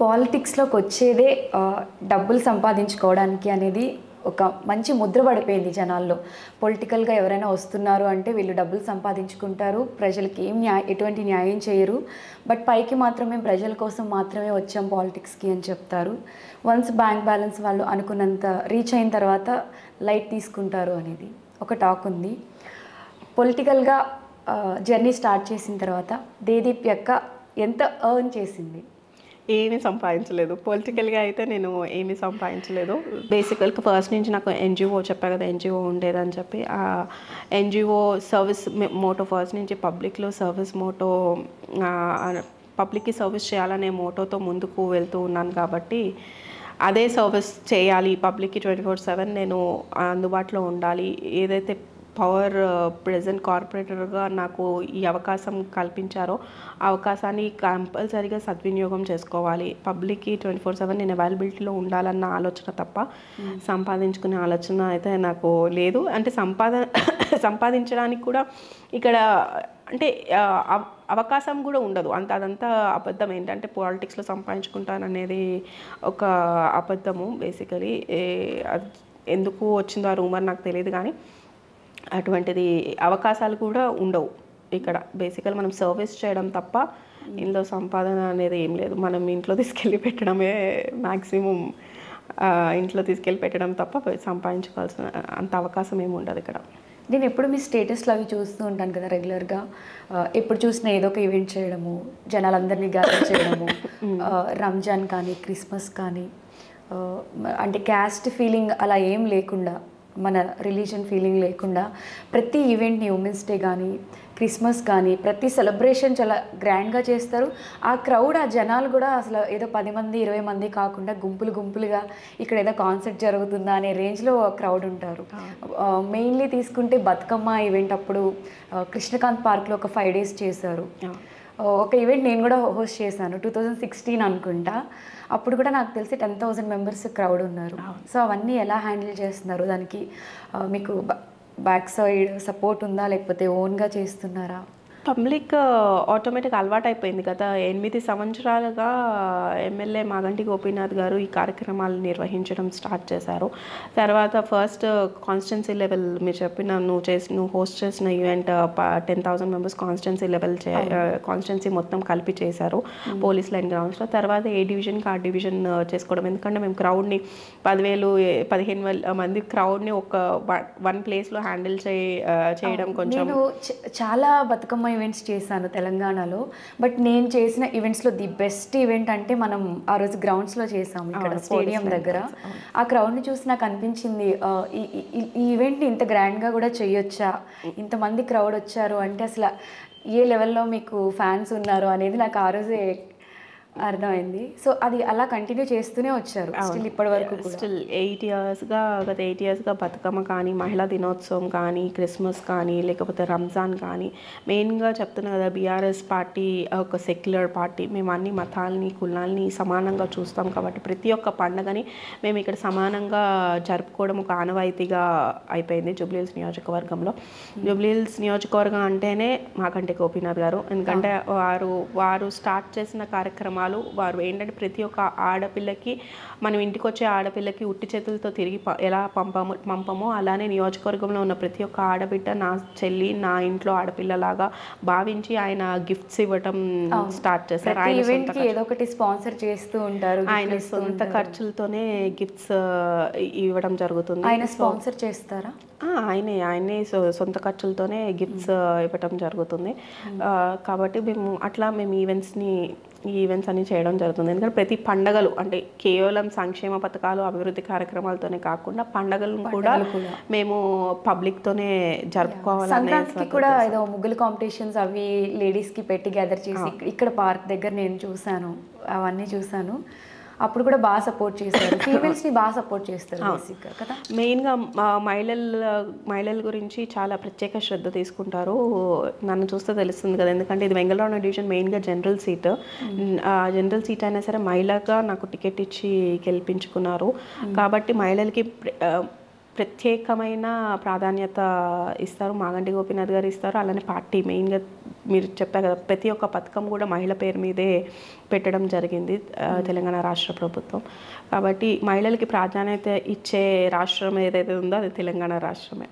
పాలిటిక్స్‌లోకొచ్చేదే డబ్బులు సంపాదించుకోవడానికి అనేది ఒక మంచి ముద్ర పడిపోయింది జనాల్లో. పొలిటికల్‌గా ఎవరైనా వస్తున్నారు అంటే వీళ్ళు డబ్బులు సంపాదించుకుంటారు. ప్రజలకి ఎటువంటి న్యాయం చేయరు. బట్ పైకి మాత్రం మేము ప్రజల కోసం మాత్రమే వచ్చాం పాలిటిక్స్‌కి అని చెప్తారు. వన్స్ బ్యాంక్ బ్యాలెన్స్ వాళ్ళు అనుకున్నంత రీచ్ అయిన తర్వాత లైట్ తీసుకుంటారు అనేది ఒక టాక్ ఉంది. పొలిటికల్‌గా జర్నీ స్టార్ట్ చేసిన తర్వాత దేదీప్య అక్క ఎంత ఎర్న్ చేసింది? ఏమీ సంపాదించలేదు. పొలిటికల్‌గా అయితే నేను ఏమీ సంపాదించలేదు. బేసికల్‌గా ఫస్ట్ నుంచి నాకు ఎన్‌జీఓ చెప్పా కదా! ఎన్‌జీఓ ఉండేదని చెప్పి. ఎన్‌జీఓ సర్వీస్ మోటో ఫస్ట్ నుంచి పబ్లిక్‌లో సర్వీస్ మోటో పబ్లిక్‌కి సర్వీస్ చేయాలనే మోటోతో ముందుకు వెళ్తూ ఉన్నాను కాబట్టి, అదే సర్వీస్ చేయాలి పబ్లిక్‌కి 24/7 నేను అందుబాటులో ఉండాలి. ఏదైతే పవర్ ప్రెజెంట్ కార్పొరేటర్గా నాకు ఈ అవకాశం కల్పించారో ఆ అవకాశాన్ని కంపల్సరీగా సద్వినియోగం చేసుకోవాలి. పబ్లిక్కి 24/7 నేను అవైలబిలిటీలో ఉండాలన్న ఆలోచన తప్ప సంపాదించుకునే ఆలోచన అయితే నాకు లేదు. అంటే సంపాదించడానికి కూడా ఇక్కడ అంటే అవకాశం కూడా ఉండదు. అదంతా అబద్ధం. ఏంటంటే పాలిటిక్స్లో సంపాదించుకుంటాననేది ఒక అబద్ధము. బేసికలీ ఎందుకు వచ్చిందో ఆ రూమర్ నాకు తెలియదు, కానీ అటువంటిది అవకాశాలు కూడా ఉండవు ఇక్కడ. బేసికల్ మనం సర్వీస్ చేయడం తప్ప ఇందులో సంపాదన అనేది ఏం లేదు. మనం ఇంట్లో తీసుకెళ్ళి పెట్టడమే మ్యాక్సిమం. ఇంట్లో తీసుకెళ్ళి పెట్టడం తప్ప సంపాదించుకోవాల్సిన అంత అవకాశం ఏమి ఉండదు ఇక్కడ. నేను ఎప్పుడు మీ స్టేటస్లు అవి చూస్తూ ఉంటాను కదా రెగ్యులర్గా. ఎప్పుడు చూసినా ఏదో ఒక ఈవెంట్ చేయడము, జనాలందరినీ గ్యాదర్ చేయడము, రంజాన్ కానీ క్రిస్మస్ కానీ, అంటే క్యాస్ట్ ఫీలింగ్ అలా ఏం లేకుండా, మన రిలీజన్ ఫీలింగ్ లేకుండా ప్రతి ఈవెంట్ని ఉమెన్స్ డే కానీ క్రిస్మస్ కానీ ప్రతి సెలబ్రేషన్ చాలా గ్రాండ్గా చేస్తారు. ఆ క్రౌడ్, ఆ జనాలు కూడా అసలు ఏదో 10 మంది 20 మంది కాకుండా గుంపులుగా ఇక్కడ ఏదో కాన్సర్ట్ జరుగుతుందా అనే రేంజ్లో క్రౌడ్ ఉంటారు. మెయిన్లీ తీసుకుంటే బతుకమ్మ ఈవెంట్ అప్పుడు కృష్ణకాంత్ పార్క్లో ఒక 5 days చేశారు. ఒక ఈవెంట్ నేను కూడా హోస్ట్ చేశాను 2016 అనుకుంటా. అప్పుడు కూడా నాకు తెలిసి 10,000 మెంబర్స్ క్రౌడ్ ఉన్నారు. సో అవన్నీ ఎలా హ్యాండిల్ చేస్తున్నారు? దానికి మీకు బ్యాక్ సైడ్ సపోర్ట్ ఉందా, లేకపోతే ఓన్గా చేస్తున్నారా? పబ్లిక్ ఆటోమేటిక్గా అలవాటు అయిపోయింది కదా. 8 సంవత్సరాలుగా ఎమ్మెల్యే మాగంటి గోపీనాథ్ గారు ఈ కార్యక్రమాలు నిర్వహించడం స్టార్ట్ చేశారు. తర్వాత ఫస్ట్ కాన్స్టిట్యున్సీ లెవెల్ మీరు చెప్పిన నువ్వు హోస్ట్ చేసిన event 10,000 members constituency level constituency మొత్తం కలిపి చేశారు పోలీస్ లైన్ గ్రౌండ్స్లో. తర్వాత ఏ డివిజన్కి ఆ డివిజన్ చేసుకోవడం. ఎందుకంటే మేము క్రౌడ్ని 10,000-15,000 మంది క్రౌడ్ని వన్ ప్లేస్లో హ్యాండిల్ చేయడం కొంచెం. నేను చాలా బతుకమ్మ ఈవెంట్స్ చేశాను తెలంగాణలో. బట్ నేను చేసిన ఈవెంట్స్లో ది బెస్ట్ ఈవెంట్ అంటే మనం ఆ రోజు గ్రౌండ్స్లో చేసాము ఇక్కడ స్టేడియం దగ్గర. ఆ క్రౌడ్ని చూసి నాకు అనిపించింది ఈ ఈవెంట్ని ఇంత గ్రాండ్గా కూడా చేయొచ్చా, ఇంతమంది క్రౌడ్ వచ్చారు అంటే అసలు ఏ లెవెల్లో మీకు ఫ్యాన్స్ ఉన్నారు అనేది నాకు ఆ రోజే అర్థమైంది. సో అది అలా కంటిన్యూ చేస్తూనే వచ్చారు స్టిల్ ఇప్పటి వరకు. స్టిల్ గత 8 ఇయర్స్గా బతుకమ్మ కానీ, మహిళా దినోత్సవం కానీ, క్రిస్మస్ కానీ, లేకపోతే రంజాన్ కానీ, మెయిన్గా చెప్తున్నా కదా బీఆర్ఎస్ పార్టీ ఒక సెక్యులర్ పార్టీ. మేము అన్ని మతాలని కులాలని సమానంగా చూస్తాం కాబట్టి ప్రతి ఒక్క పండుగని మేము ఇక్కడ సమానంగా జరుపుకోవడం ఒక ఆనవాయితీగా అయిపోయింది జూబ్లీహిల్స్ నియోజకవర్గంలో. జూబ్లీహిల్స్ నియోజకవర్గం అంటేనే మాగంటి గోపీనాథ్ గారు. ఎందుకంటే వారు స్టార్ట్ చేసిన కార్యక్రమాలు, వారు ఏంటంటే ప్రతి ఒక్క ఆడపిల్లకి, మనం ఇంటికి వచ్చే ఆడపిల్లకి ఉట్టి చేతులతో తిరిగి ఎలా పంపమో అలానే నియోజకవర్గంలో ఉన్న ప్రతి ఒక్క ఆడబిడ్డ నా చెల్లి, నా ఇంట్లో ఆడపిల్లలాగా భావించి ఆయన గిఫ్ట్స్ ఇవ్వటం స్టార్ట్ చేశారు. ఏదో ఒకటి స్పాన్సర్ చేస్తూ ఉంటారు. ఆయన సొంత ఖర్చులతోనే గిఫ్ట్స్ ఇవ్వడం జరుగుతుంది. ఆయన స్పాన్సర్ చేస్తారా? ఆయనే సొంత ఖర్చులతోనే గిఫ్ట్స్ ఇవ్వటం జరుగుతుంది. కాబట్టి మేము ఈవెంట్స్ అన్ని చేయడం జరుగుతుంది. ఎందుకంటే ప్రతి పండగలు అంటే కేవలం సంక్షేమ పథకాలు అభివృద్ధి కార్యక్రమాలతోనే కాకుండా పండగలను కూడా మేము పబ్లిక్తోనే జరుపుకోవాలి. సంక్రాంతికి కూడా ఏదో ముగ్గులు కాంపిటీషన్స్ అవి లేడీస్కి పెట్టి గ్యాదర్ చేసి ఇక్కడ పార్క్ దగ్గర నేను చూశాను, అవన్నీ చూశాను. అప్పుడు కూడా బాగా సపోర్ట్ చేస్తారు, ఫీమేల్స్ని బాగా సపోర్ట్ చేస్తారు కదా. మెయిన్గా మహిళల గురించి చాలా ప్రత్యేక శ్రద్ధ తీసుకుంటారు. నన్ను చూస్తే తెలుస్తుంది కదా, ఎందుకంటే ఇది వెంగళరావు డివిజన్ మెయిన్గా జనరల్ సీట్ అయినా సరే మహిళగా నాకు టికెట్ ఇచ్చి గెలిపించుకున్నారు. కాబట్టి మహిళలకి ప్రత్యేకమైన ప్రాధాన్యత ఇస్తారు. మాగంటి గోపీనాథ్ గారు ఇస్తారు. అలానే పార్టీ మెయిన్గా మీరు చెప్పారు కదా, ప్రతి ఒక్క పథకం కూడా మహిళ పేరు మీదే పెట్టడం జరిగింది తెలంగాణ రాష్ట్ర ప్రభుత్వం. కాబట్టి మహిళలకి ప్రాధాన్యత ఇచ్చే రాష్ట్రం ఏదైతే ఉందో అది తెలంగాణ రాష్ట్రమే.